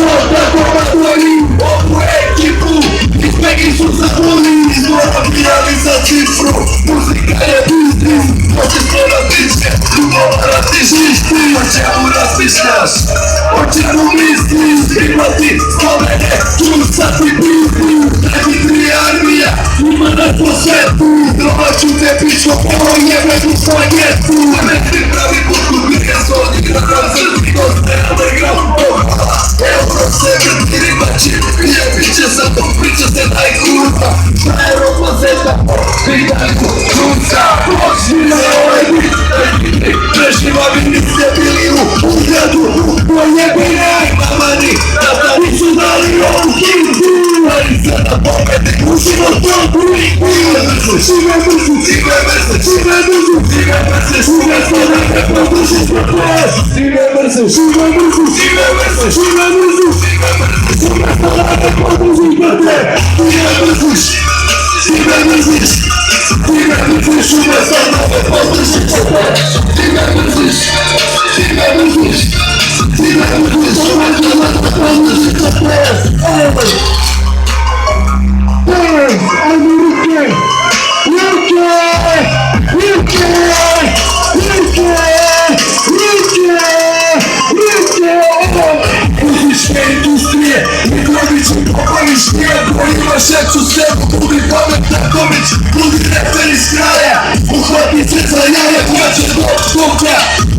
tako natvori ovu ekipu. Iz Megi su zaboli, izgorabijali za cifru. Muzika je biznis, hoćeš to na tiče, ljubova ratišiš ti. O čemu razmišljaš, o čemu misliš, imati spomene, tu sad ti biznis. Najbitri armija, ima na to svetu, domaću te pičko pojebe u spagetu. Ne pripravi budu, gdje su odigrana crti, to ste underground bomba. Euro se vrti ribači, jebit će sa tom priča se daj kurva. Na Europa zeta, pitanku, krunca, počni na ovaj bit. Preživali niste bili u ugradu, pojebine, mamani, tatari su dali ovu kintu. Ali sada pobedi, usimo to buliku. Šime brzu, šime brzu, šime brzu, šime brzu, šime sada ne podrži zbog vas. Šime brzu, šime brzu, šime brzu, šime brzu, šime brzu, šime sada ne podrži zbog vas. Šime brzu, šime brzu, šime brzu, šime sada ne podrži zbog vas. Šime brzu, šime brzu, šime brzu, šime sada ne podrži zbog vas. Muzičke industrije, Mitrovići, Popović, Nijako, ima šeću sebu, budi pametna komić, budi reper iz kraja, uhvati se za jaja, koja će do toga,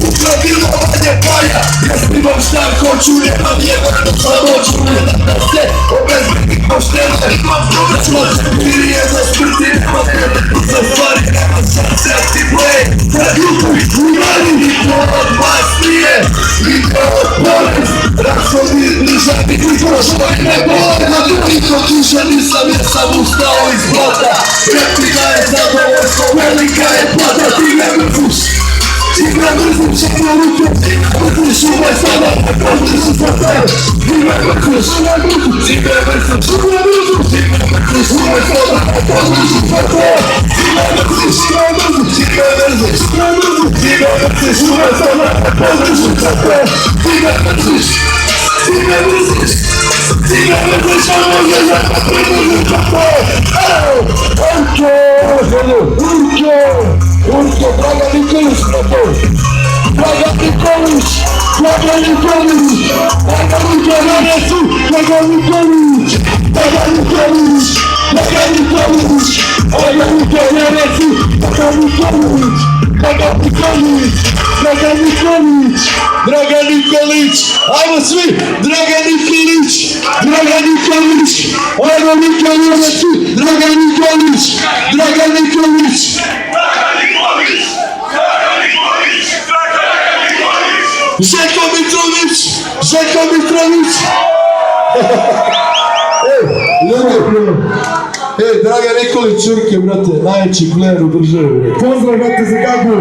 ukradi lovanje paja, ja snimam šta hoću, nemam jebano sa noću, ne da se obezbedi pošteno, imam povraćno, ili je za smrti, nema tebe, za stvari, nema šanse, a ti play, za ljubu, imali, niko od vas nije, niko od bolest, rašodi, držati, niko što je ne bole, na toliko duša nisam, jer sam ustao iz blata, replika je zadovoljstvo, velika je plata, ti ne mrzuš. Ti me mrzuš, ti me ruke, ti me mrzuš, uvoj sada ne podrži za te. Ti me mrzuš, ti me mrzuš, ti me mrzuš, ti me mrzuš, ti me mrzuš, uvoj sada ne podrži za te. Ti me mrzuš, ti me mrzuš, ti me mrzuš, ti me mrzuš, ti me mrzuš, uvoj sada ne podrži za te. Ti me mrzuš, ti me mrzuš, ti me mrzuš, a može da ne podrži za te. Urko, Dragan Nikolić, Dragan Nikolić, Dragan Nikolić, Dragan Nikolić, Dragan Nikolić, Dragan Nikolić, Dragan Nikolić, Dragan Nikolić, Dragan Nikolić, Dragan Nikolić, Dragan Nikolić, Dragan Nikolić, ajmo svi, Dragan Nikolić, Dragan Nikolić, ajmo Nikolić, Dragan Nikolić, Dragan Nikolić, Željko Mitrović! Željko Mitrović! Dragan Nikolić, Čurke, brate, najveći player u državi. Pozdrav, brate, za Gagu!